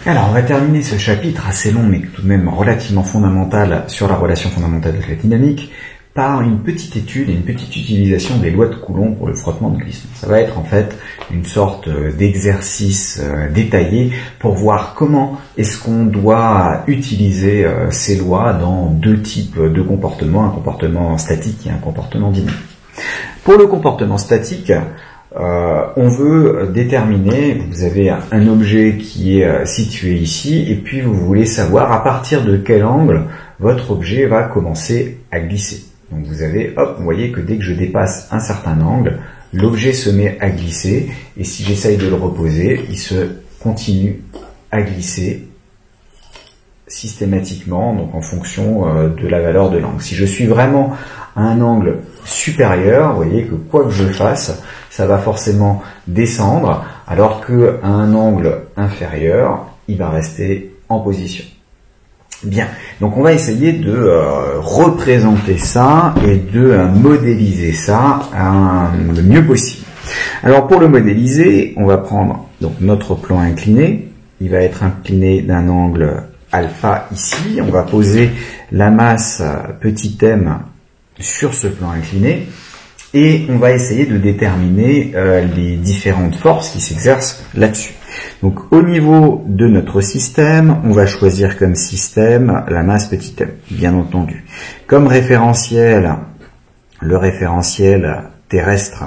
Alors, on va terminer ce chapitre assez long, mais tout de même relativement fondamental sur la relation fondamentale de la dynamique, par une petite étude et une petite utilisation des lois de Coulomb pour le frottement de glissement. Ça va être en fait une sorte d'exercice détaillé pour voir comment est-ce qu'on doit utiliser ces lois dans deux types de comportements, un comportement statique et un comportement dynamique. Pour le comportement statique, on veut déterminer, vous avez un objet qui est situé ici, et puis vous voulez savoir à partir de quel angle votre objet va commencer à glisser. Donc vous avez, hop, vous voyez que dès que je dépasse un certain angle, l'objet se met à glisser, et si j'essaye de le reposer, il se continue à glisser systématiquement, donc en fonction de la valeur de l'angle. Si je suis vraiment à un angle supérieur, vous voyez que quoi que je fasse, ça va forcément descendre, alors qu'à un angle inférieur, il va rester en position. Bien, donc on va essayer de représenter ça et de modéliser ça le mieux possible. Alors pour le modéliser, on va prendre donc notre plan incliné, il va être incliné d'un angle alpha ici, on va poser la masse petit m sur ce plan incliné, et on va essayer de déterminer les différentes forces qui s'exercent là-dessus. Donc au niveau de notre système, on va choisir comme système la masse petit m, bien entendu. Comme référentiel, le référentiel terrestre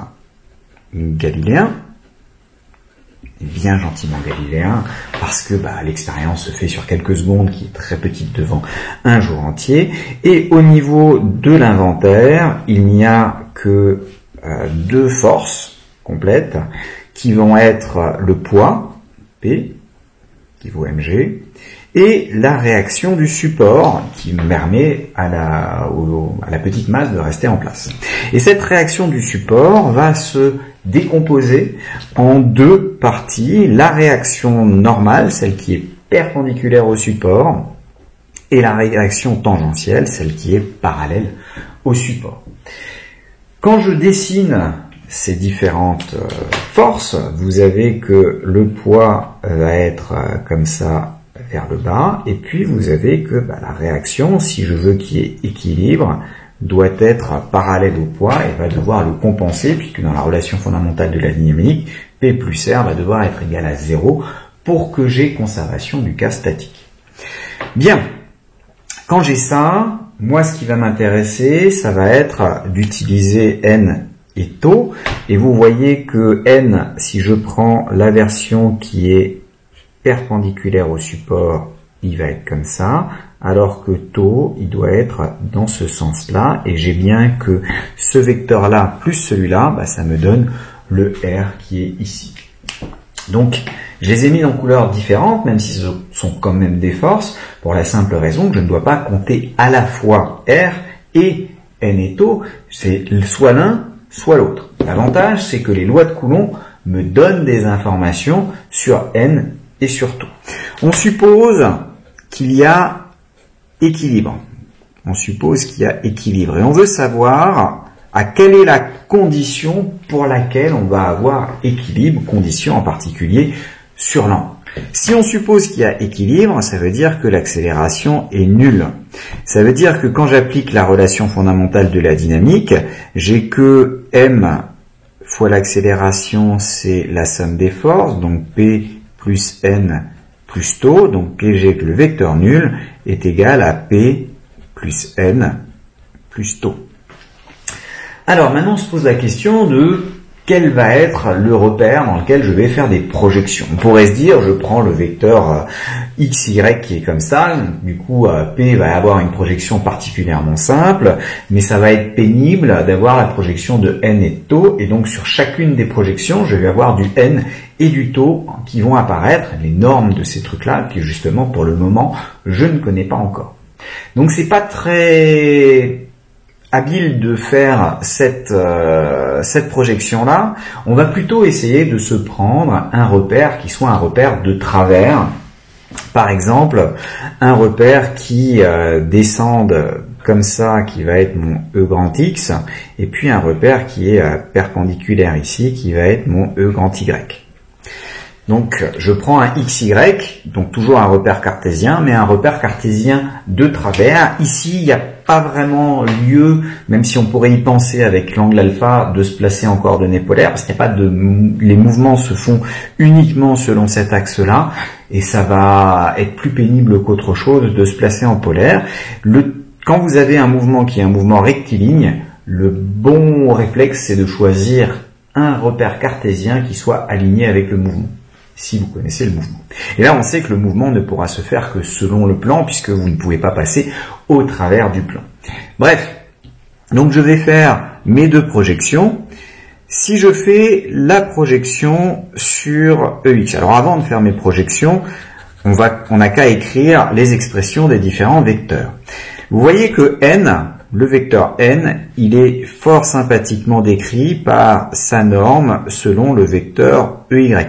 galiléen, bien gentiment galiléen, parce que l'expérience se fait sur quelques secondes, qui est très petite devant un jour entier. Et au niveau de l'inventaire, il n'y a que deux forces complètes, qui vont être le poids, P, qui vaut mg, et la réaction du support, qui permet à la petite masse de rester en place. Et cette réaction du support va se décomposer en deux parties, la réaction normale, celle qui est perpendiculaire au support, et la réaction tangentielle, celle qui est parallèle au support. Quand je dessine ces différentes forces, vous avez que le poids va être comme ça vers le bas, et puis vous avez que la réaction, si je veux qu'il y ait équilibre, doit être parallèle au poids et va devoir le compenser, puisque dans la relation fondamentale de la dynamique, P plus R va devoir être égal à 0 pour que j'ai conservation du cas statique. Bien, quand j'ai ça, moi ce qui va m'intéresser, ça va être d'utiliser N et taux, et vous voyez que N, si je prends la version qui est perpendiculaire au support, il va être comme ça, alors que taux, il doit être dans ce sens-là, et j'ai bien que ce vecteur-là plus celui-là, ça me donne le R qui est ici. Donc, je les ai mis en couleurs différentes, même si ce sont quand même des forces, pour la simple raison que je ne dois pas compter à la fois R et N et taux, c'est soit l'un, soit l'autre. L'avantage, c'est que les lois de Coulomb me donnent des informations sur N et sur taux. On suppose qu'il y a équilibre. On suppose qu'il y a équilibre. Et on veut savoir à quelle est la condition pour laquelle on va avoir équilibre, condition en particulier sur l'angle. Si on suppose qu'il y a équilibre, ça veut dire que l'accélération est nulle. Ça veut dire que quand j'applique la relation fondamentale de la dynamique, j'ai que m fois l'accélération, c'est la somme des forces, donc P plus N plus taux, donc PG, que le vecteur nul, est égal à P plus N plus taux. Alors maintenant on se pose la question de quel va être le repère dans lequel je vais faire des projections. On pourrait se dire, je prends le vecteur XY qui est comme ça, du coup P va avoir une projection particulièrement simple, mais ça va être pénible d'avoir la projection de N et de taux, et donc sur chacune des projections, je vais avoir du N et du taux qui vont apparaître, les normes de ces trucs-là, que justement pour le moment, je ne connais pas encore. Donc c'est pas très habile de faire cette projection-là. On va plutôt essayer de se prendre un repère qui soit un repère de travers. Par exemple, un repère qui descende comme ça, qui va être mon E grand X, et puis un repère qui est perpendiculaire ici, qui va être mon E grand Y. Donc je prends un XY, donc toujours un repère cartésien, mais un repère cartésien de travers. Ici, il n'y a pas vraiment lieu, même si on pourrait y penser avec l'angle alpha, de se placer en coordonnées polaires, parce qu'il n'y a pas de... Les mouvements se font uniquement selon cet axe-là, et ça va être plus pénible qu'autre chose de se placer en polaire. Quand vous avez un mouvement qui est un mouvement rectiligne, le bon réflexe, c'est de choisir un repère cartésien qui soit aligné avec le mouvement, si vous connaissez le mouvement. Et là, on sait que le mouvement ne pourra se faire que selon le plan, puisque vous ne pouvez pas passer au travers du plan. Bref, donc je vais faire mes deux projections. Si je fais la projection sur EX, alors avant de faire mes projections, on n'a qu'à écrire les expressions des différents vecteurs. Vous voyez que n, le vecteur n, il est fort sympathiquement décrit par sa norme selon le vecteur EY.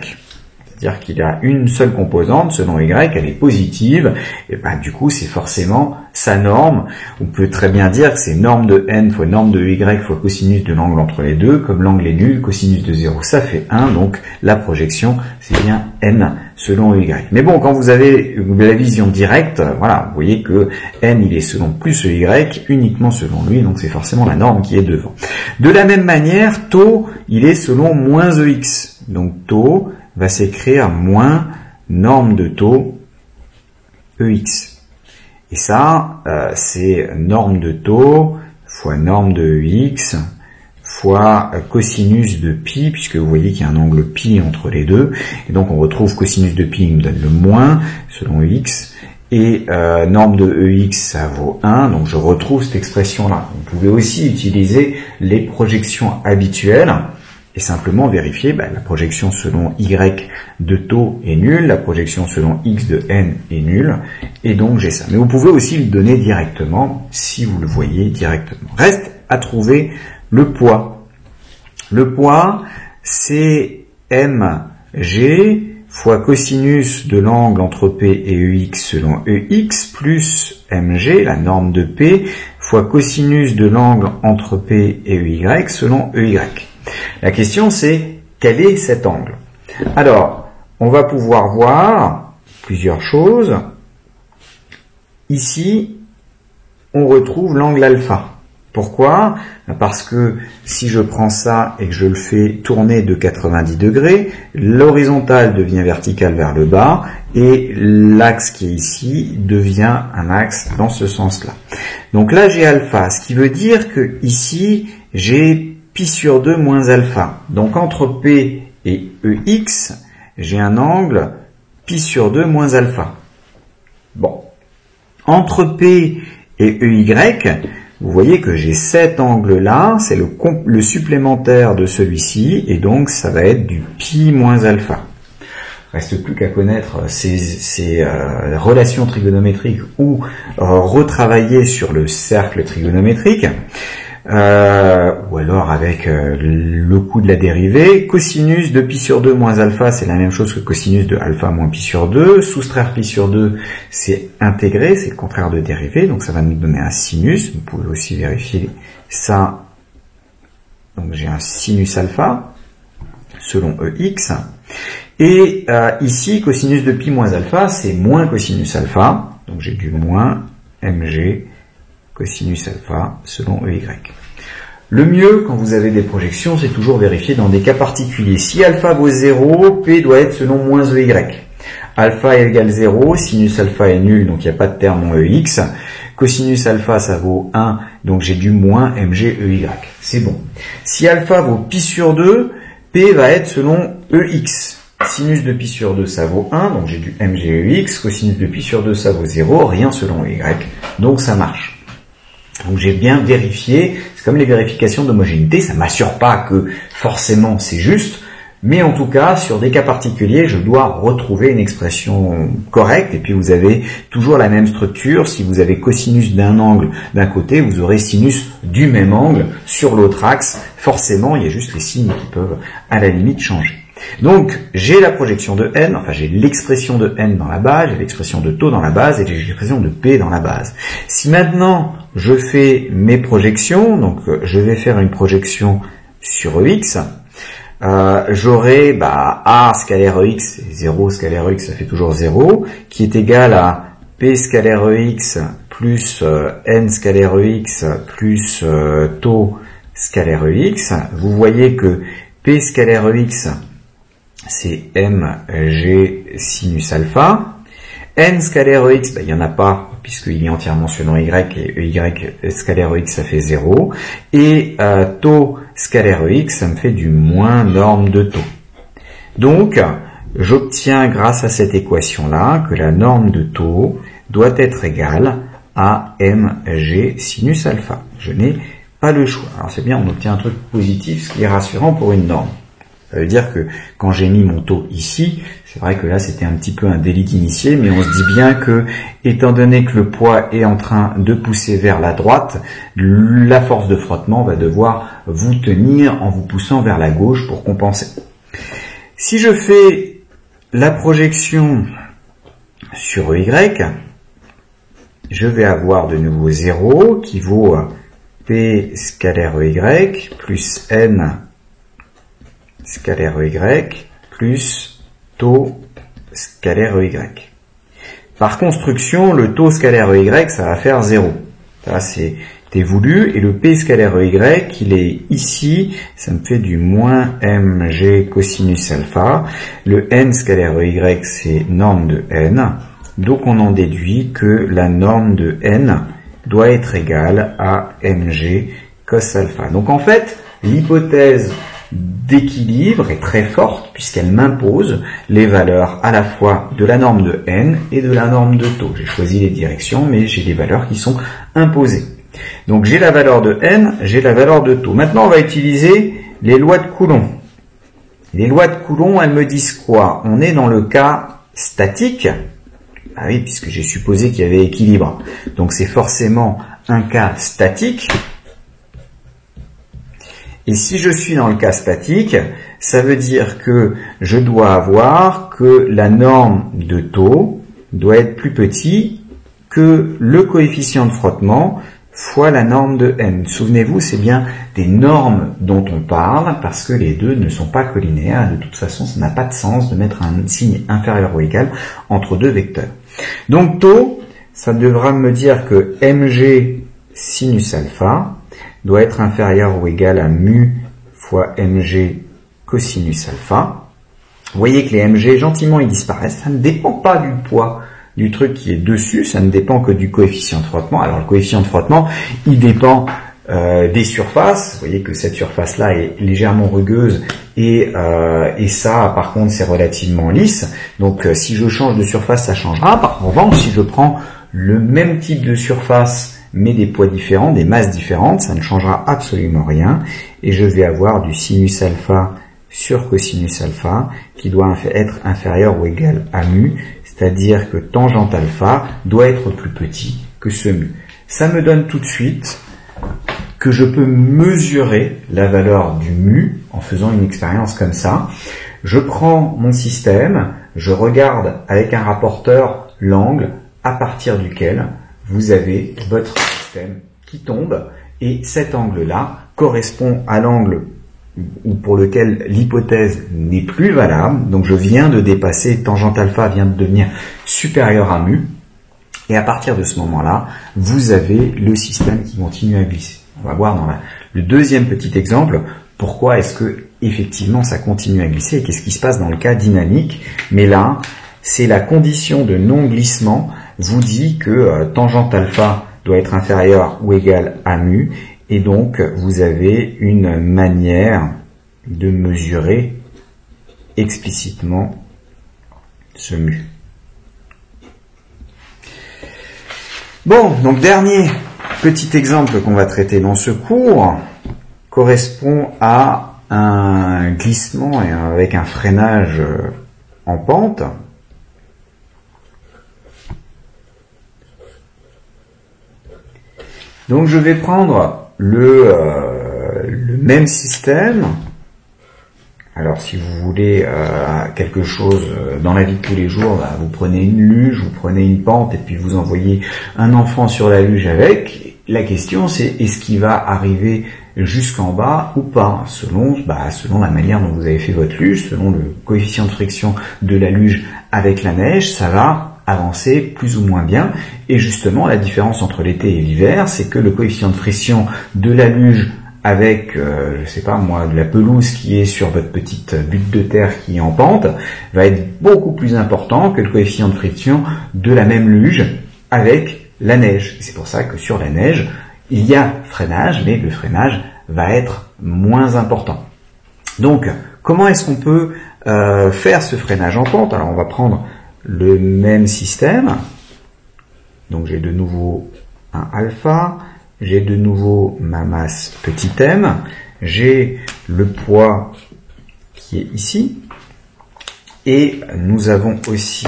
C'est-à-dire qu'il a une seule composante, selon y, elle est positive, et ben du coup c'est forcément sa norme. On peut très bien dire que c'est norme de n fois norme de y fois cosinus de l'angle entre les deux, comme l'angle est nul, cosinus de 0 ça fait 1, donc la projection c'est bien n selon y. Mais bon, quand vous avez la vision directe, voilà, vous voyez que n il est selon plus y, uniquement selon lui, donc c'est forcément la norme qui est devant. De la même manière, taux il est selon moins ex, donc taux va s'écrire moins norme de taux EX. Et ça, c'est norme de taux fois norme de EX fois cosinus de pi, puisque vous voyez qu'il y a un angle pi entre les deux. Et donc on retrouve cosinus de pi, il me donne le moins selon EX. Et norme de EX, ça vaut 1. Donc je retrouve cette expression-là. Vous pouvez aussi utiliser les projections habituelles et simplement vérifier la projection selon y de taux est nulle, la projection selon x de n est nulle, et donc j'ai ça. Mais vous pouvez aussi le donner directement, si vous le voyez directement. Reste à trouver le poids. Le poids, c'est mg fois cosinus de l'angle entre P et EX selon EX, plus mg, la norme de P, fois cosinus de l'angle entre P et EY selon EY. La question c'est, quel est cet angle? Alors, on va pouvoir voir plusieurs choses. Ici, on retrouve l'angle alpha. Pourquoi? Parce que si je prends ça et que je le fais tourner de 90 degrés, l'horizontale devient verticale vers le bas et l'axe qui est ici devient un axe dans ce sens-là. Donc là, j'ai alpha, ce qui veut dire que ici, j'ai pi sur 2 moins alpha. Donc entre P et EX, j'ai un angle pi sur 2 moins alpha. Bon. Entre P et EY, vous voyez que j'ai cet angle-là, c'est le supplémentaire de celui-ci, et donc ça va être du pi moins alpha. Reste plus qu'à connaître ces relations trigonométriques ou retravailler sur le cercle trigonométrique. Ou alors avec le coût de la dérivée. Cosinus de pi sur 2 moins alpha, c'est la même chose que cosinus de alpha moins pi sur 2. Soustraire pi sur 2, c'est intégrer, c'est le contraire de dérivée, donc ça va nous donner un sinus. Vous pouvez aussi vérifier ça. Donc j'ai un sinus alpha selon EX. Et ici, cosinus de pi moins alpha, c'est moins cosinus alpha, donc j'ai du moins mg cosinus alpha selon EY. Le mieux, quand vous avez des projections, c'est toujours vérifier dans des cas particuliers. Si alpha vaut 0, P doit être selon moins EY. Alpha égale 0, sinus alpha est nul, donc il n'y a pas de terme en EX. Cosinus alpha, ça vaut 1, donc j'ai du moins mg EY. C'est bon. Si alpha vaut pi sur 2, P va être selon EX. Sinus de pi sur 2, ça vaut 1, donc j'ai du mg EX. Cosinus de pi sur 2, ça vaut 0, rien selon EY. Donc ça marche. Donc j'ai bien vérifié, c'est comme les vérifications d'homogénéité, ça ne m'assure pas que forcément c'est juste, mais en tout cas, sur des cas particuliers, je dois retrouver une expression correcte, et puis vous avez toujours la même structure. Si vous avez cosinus d'un angle d'un côté, vous aurez sinus du même angle sur l'autre axe. Forcément, il y a juste les signes qui peuvent à la limite changer. Donc, j'ai la projection de n, enfin j'ai l'expression de n dans la base, j'ai l'expression de taux dans la base, et j'ai l'expression de p dans la base. Si maintenant, je fais mes projections, donc je vais faire une projection sur EX, j'aurai A scalaire EX, 0 scalaire EX, ça fait toujours 0, qui est égal à P scalaire EX plus N scalaire EX plus taux scalaire EX. Vous voyez que P scalaire EX, c'est mg sinus alpha. N scalaire EX, il n'y en a pas, puisqu'il est entièrement sur nom Y, et Y scalaire EX, ça fait 0. Et taux scalaire EX, ça me fait du moins norme de taux. Donc, j'obtiens grâce à cette équation-là que la norme de taux doit être égale à mg sinus alpha. Je n'ai pas le choix. Alors c'est bien, on obtient un truc positif, ce qui est rassurant pour une norme. Ça veut dire que quand j'ai mis mon taux ici, c'est vrai que là c'était un petit peu un délit d'initié, mais on se dit bien que, étant donné que le poids est en train de pousser vers la droite, la force de frottement va devoir vous tenir en vous poussant vers la gauche pour compenser. Si je fais la projection sur EY, je vais avoir de nouveau 0 qui vaut P scalaire EY plus N scalaire EY plus taux scalaire EY. Par construction, le taux scalaire EY, ça va faire 0. Ça, c'est voulu. Et le P scalaire EY, il est ici, ça me fait du moins mg cosinus alpha. Le N scalaire EY, c'est norme de N. Donc on en déduit que la norme de N doit être égale à mg cos alpha. Donc en fait, l'hypothèse d'équilibre est très forte puisqu'elle m'impose les valeurs à la fois de la norme de N et de la norme de taux. J'ai choisi les directions, mais j'ai des valeurs qui sont imposées. Donc j'ai la valeur de N, j'ai la valeur de taux. Maintenant, on va utiliser les lois de Coulomb. Les lois de Coulomb, elles me disent quoi? On est dans le cas statique. Ah oui, puisque j'ai supposé qu'il y avait équilibre. Donc c'est forcément un cas statique. Et si je suis dans le cas statique, ça veut dire que je dois avoir que la norme de taux doit être plus petit que le coefficient de frottement fois la norme de N. Souvenez-vous, c'est bien des normes dont on parle parce que les deux ne sont pas collinéaires. De toute façon, ça n'a pas de sens de mettre un signe inférieur ou égal entre deux vecteurs. Donc taux, ça devra me dire que mg sinus alpha doit être inférieur ou égal à mu fois mg cosinus alpha. Vous voyez que les mg, gentiment, ils disparaissent. Ça ne dépend pas du poids du truc qui est dessus, ça ne dépend que du coefficient de frottement. Alors le coefficient de frottement, il dépend des surfaces. Vous voyez que cette surface-là est légèrement rugueuse et ça, par contre, c'est relativement lisse. Donc si je change de surface, ça changera. Par revanche, si je prends le même type de surface mais des poids différents, des masses différentes, ça ne changera absolument rien. Et je vais avoir du sinus alpha sur cosinus alpha qui doit être inférieur ou égal à mu, c'est-à-dire que tangente alpha doit être plus petit que ce mu. Ça me donne tout de suite que je peux mesurer la valeur du mu en faisant une expérience comme ça. Je prends mon système, je regarde avec un rapporteur l'angle à partir duquel vous avez votre système qui tombe, et cet angle-là correspond à l'angle pour lequel l'hypothèse n'est plus valable. Donc je viens de dépasser, tangente alpha vient de devenir supérieur à mu, et à partir de ce moment-là, vous avez le système qui continue à glisser. On va voir dans le deuxième petit exemple pourquoi est-ce que effectivement ça continue à glisser et qu'est-ce qui se passe dans le cas dynamique. Mais là, c'est la condition de non-glissement vous dit que tangente alpha doit être inférieur ou égal à mu, et donc vous avez une manière de mesurer explicitement ce mu. Bon, donc dernier petit exemple qu'on va traiter dans ce cours correspond à un glissement avec un freinage en pente. Donc je vais prendre le même système. Alors si vous voulez quelque chose dans la vie de tous les jours, vous prenez une luge, vous prenez une pente et puis vous envoyez un enfant sur la luge avec. La question c'est, est-ce qu'il va arriver jusqu'en bas ou pas, selon la manière dont vous avez fait votre luge, selon le coefficient de friction de la luge avec la neige, ça va avancer plus ou moins bien. Et justement, la différence entre l'été et l'hiver, c'est que le coefficient de friction de la luge avec, je sais pas moi, de la pelouse qui est sur votre petite butte de terre qui est en pente, va être beaucoup plus important que le coefficient de friction de la même luge avec la neige. C'est pour ça que sur la neige, il y a freinage, mais le freinage va être moins important. Donc, comment est-ce qu'on peut faire ce freinage en pente? Alors, on va prendre le même système. Donc, j'ai de nouveau un alpha. J'ai de nouveau ma masse petit m, j'ai le poids qui est ici, et nous avons aussi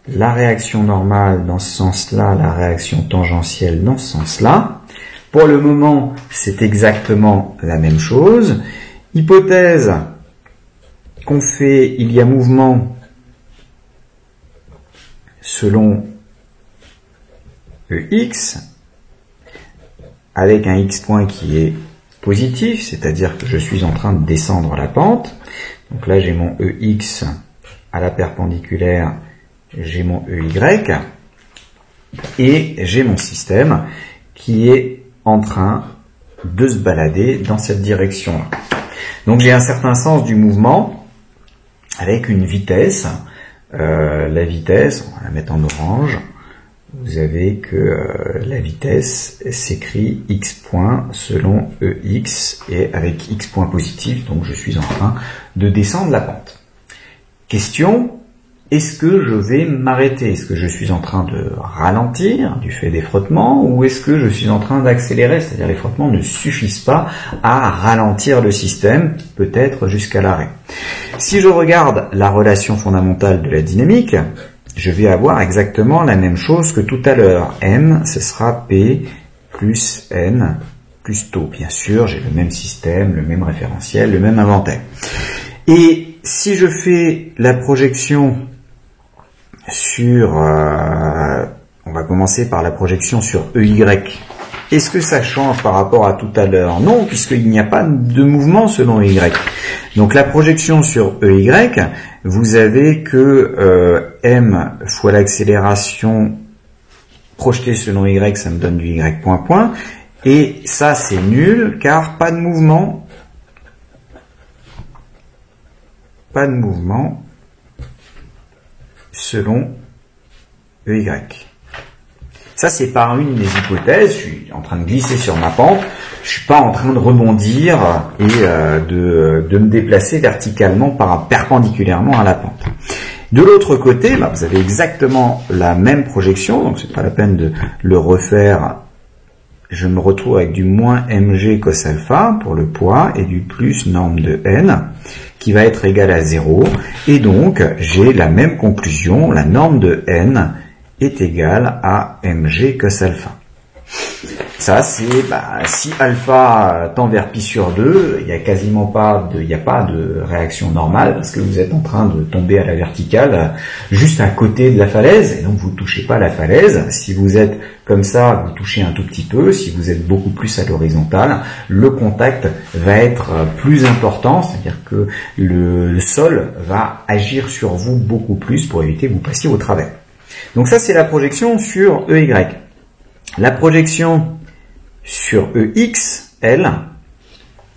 la réaction normale dans ce sens-là, la réaction tangentielle dans ce sens-là. Pour le moment, c'est exactement la même chose. Hypothèse qu'on fait, il y a mouvement selon EX, avec un X point qui est positif, c'est-à-dire que je suis en train de descendre la pente. Donc là, j'ai mon EX à la perpendiculaire, j'ai mon EY, et j'ai mon système qui est en train de se balader dans cette direction-là. Donc j'ai un certain sens du mouvement, avec une vitesse. La vitesse, on va la mettre en orange. Vous avez que la vitesse s'écrit x point selon EX et avec x point positif, donc je suis en train de descendre la pente. Question, est-ce que je vais m'arrêter? Est-ce que je suis en train de ralentir du fait des frottements ou est-ce que je suis en train d'accélérer? C'est-à-dire les frottements ne suffisent pas à ralentir le système, peut-être jusqu'à l'arrêt. Si je regarde la relation fondamentale de la dynamique, je vais avoir exactement la même chose que tout à l'heure. M, ce sera P plus N plus taux. Bien sûr, j'ai le même système, le même référentiel, le même inventaire. Et si je fais la projection sur... on va commencer par la projection sur EY. Est-ce que ça change par rapport à tout à l'heure? Non, puisqu'il n'y a pas de mouvement selon EY. Donc la projection sur EY, vous avez que M fois l'accélération projetée selon Y, ça me donne du Y point point. Et ça, c'est nul, car pas de mouvement. Pas de mouvement selon EY. Ça, c'est par une des hypothèses. Je suis en train de glisser sur ma pente. Je suis pas en train de rebondir et de me déplacer verticalement perpendiculairement à la pente. De l'autre côté, vous avez exactement la même projection, donc c'est pas la peine de le refaire. Je me retrouve avec du moins mg cos alpha pour le poids et du plus norme de n qui va être égal à 0. Et donc, j'ai la même conclusion, la norme de n est égale à mg cos alpha. Ça, c'est si alpha tend vers pi sur 2, il n'y a quasiment pas de réaction normale parce que vous êtes en train de tomber à la verticale juste à côté de la falaise et donc vous ne touchez pas la falaise. Si vous êtes comme ça, vous touchez un tout petit peu. Si vous êtes beaucoup plus à l'horizontale, le contact va être plus important, c'est-à-dire que le sol va agir sur vous beaucoup plus pour éviter que vous passiez au travers. Donc ça, c'est la projection sur EY. La projection sur EX, elle,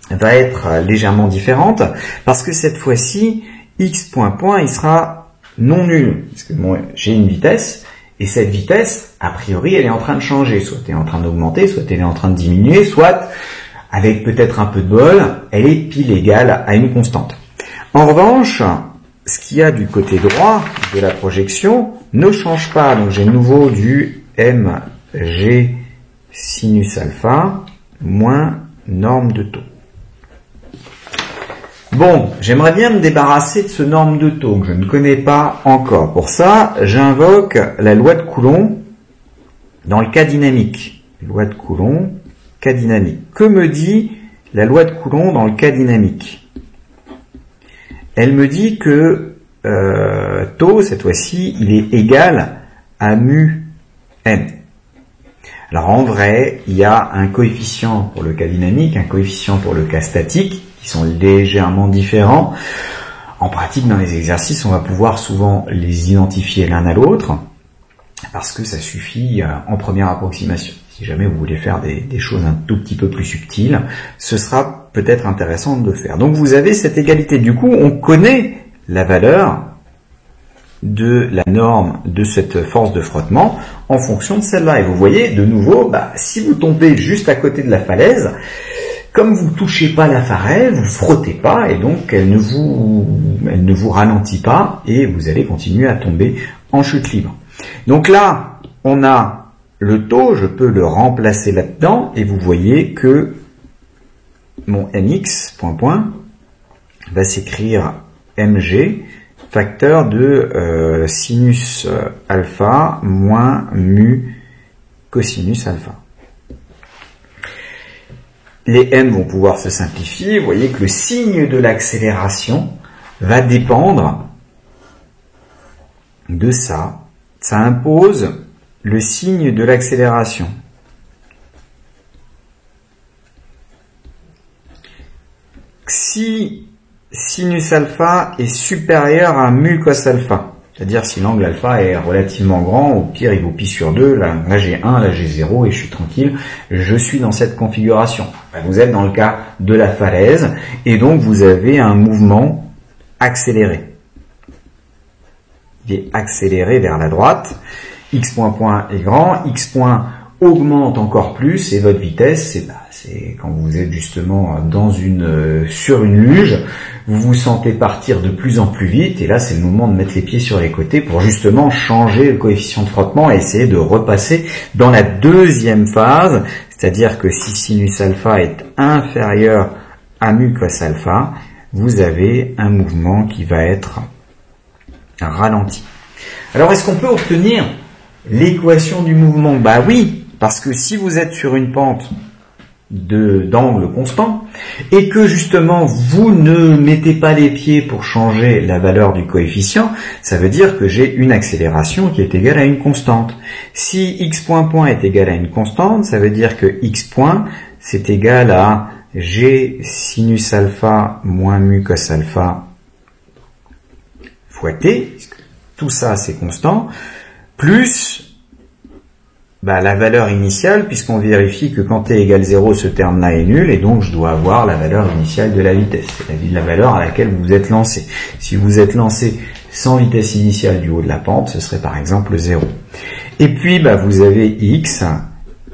va être légèrement différente parce que cette fois-ci, X point point, il sera non nul. Parce que moi, j'ai une vitesse et cette vitesse, a priori, elle est en train de changer. Soit elle est en train d'augmenter, soit elle est en train de diminuer, soit, avec peut-être un peu de bol, elle est pile égale à une constante. En revanche, ce qu'il y a du côté droit de la projection ne change pas. Donc j'ai de nouveau du mg sinus alpha moins norme de taux. Bon, j'aimerais bien me débarrasser de ce norme de taux que je ne connais pas encore. Pour ça, j'invoque la loi de Coulomb dans le cas dynamique. Loi de Coulomb, cas dynamique. Que me dit la loi de Coulomb dans le cas dynamique? Elle me dit que taux, cette fois-ci, il est égal à mu n. Alors en vrai, il y a un coefficient pour le cas dynamique, un coefficient pour le cas statique, qui sont légèrement différents. En pratique, dans les exercices, on va pouvoir souvent les identifier l'un à l'autre, parce que ça suffit en première approximation. Si jamais vous voulez faire des choses un tout petit peu plus subtiles, ce sera peut-être intéressant de le faire. Donc vous avez cette égalité. Du coup, on connaît la valeur de la norme de cette force de frottement en fonction de celle-là. Et vous voyez, de nouveau, si vous tombez juste à côté de la falaise, comme vous ne touchez pas la falaise, vous ne frottez pas, et donc elle ne vous ralentit pas, et vous allez continuer à tomber en chute libre. Donc là, on a le taux, je peux le remplacer là-dedans, et vous voyez que mon mx, va s'écrire mg, facteur de sinus alpha moins mu cosinus alpha. Les m vont pouvoir se simplifier. Vous voyez que le signe de l'accélération va dépendre de ça. Ça impose le signe de l'accélération. Si sinus alpha est supérieur à mu cos alpha, c'est-à-dire si l'angle alpha est relativement grand, au pire il vaut pi sur 2, là j'ai 1, là j'ai 0 et je suis tranquille, je suis dans cette configuration. Vous êtes dans le cas de la falaise et donc vous avez un mouvement accéléré. Il est accéléré vers la droite, x point est grand, x point augmente encore plus et votre vitesse, c'est quand vous êtes justement sur une luge, vous vous sentez partir de plus en plus vite et là c'est le moment de mettre les pieds sur les côtés pour justement changer le coefficient de frottement et essayer de repasser dans la deuxième phase, c'est-à-dire que si sinus alpha est inférieur à mu cos alpha, vous avez un mouvement qui va être ralenti. Alors est-ce qu'on peut obtenir l'équation du mouvement? Bah oui, parce que si vous êtes sur une pente d'angle constant et que justement vous ne mettez pas les pieds pour changer la valeur du coefficient, ça veut dire que j'ai une accélération qui est égale à une constante. Si x point est égal à une constante, ça veut dire que x point c'est égal à g sinus alpha moins mu cos alpha fois t, tout ça c'est constant, plus la valeur initiale, puisqu'on vérifie que quand t égale 0, ce terme-là est nul, et donc je dois avoir la valeur initiale de la vitesse, c'est-à-dire la valeur à laquelle vous êtes lancé. Si vous êtes lancé sans vitesse initiale du haut de la pente, ce serait par exemple 0. Et puis vous avez x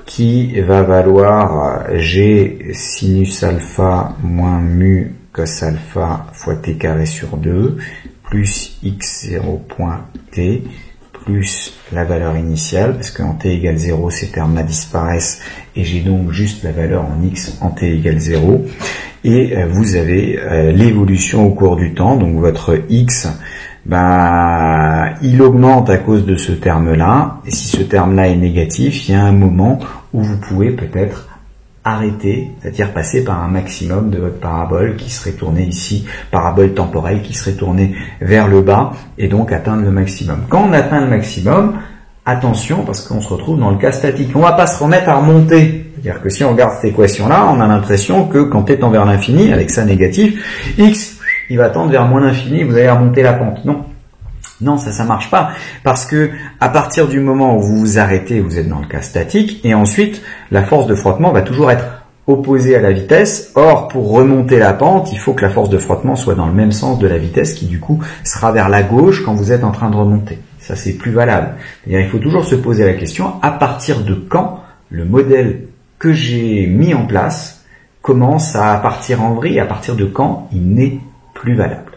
qui va valoir g sinus alpha moins mu cos alpha fois t carré sur 2, plus x0 point t, plus la valeur initiale, parce qu'en t égale 0, ces termes-là disparaissent, et j'ai donc juste la valeur en x en t égale 0, et vous avez l'évolution au cours du temps, donc votre x, il augmente à cause de ce terme-là, et si ce terme-là est négatif, il y a un moment où vous pouvez peut-être arrêter, c'est-à-dire passer par un maximum de votre parabole qui serait tournée ici, parabole temporelle qui serait tournée vers le bas et donc atteindre le maximum. Quand on atteint le maximum, attention parce qu'on se retrouve dans le cas statique. On ne va pas se remettre à remonter. C'est-à-dire que si on regarde cette équation-là, on a l'impression que quand t tend vers l'infini, avec ça négatif, x, il va tendre vers moins l'infini, vous allez remonter la pente. Non, ça marche pas, parce que à partir du moment où vous vous arrêtez, vous êtes dans le cas statique, et ensuite la force de frottement va toujours être opposée à la vitesse. Or, pour remonter la pente, il faut que la force de frottement soit dans le même sens de la vitesse, qui du coup sera vers la gauche quand vous êtes en train de remonter. Ça, c'est plus valable. C'est-à-dire, il faut toujours se poser la question, à partir de quand le modèle que j'ai mis en place commence à partir en vrille, à partir de quand il n'est plus valable.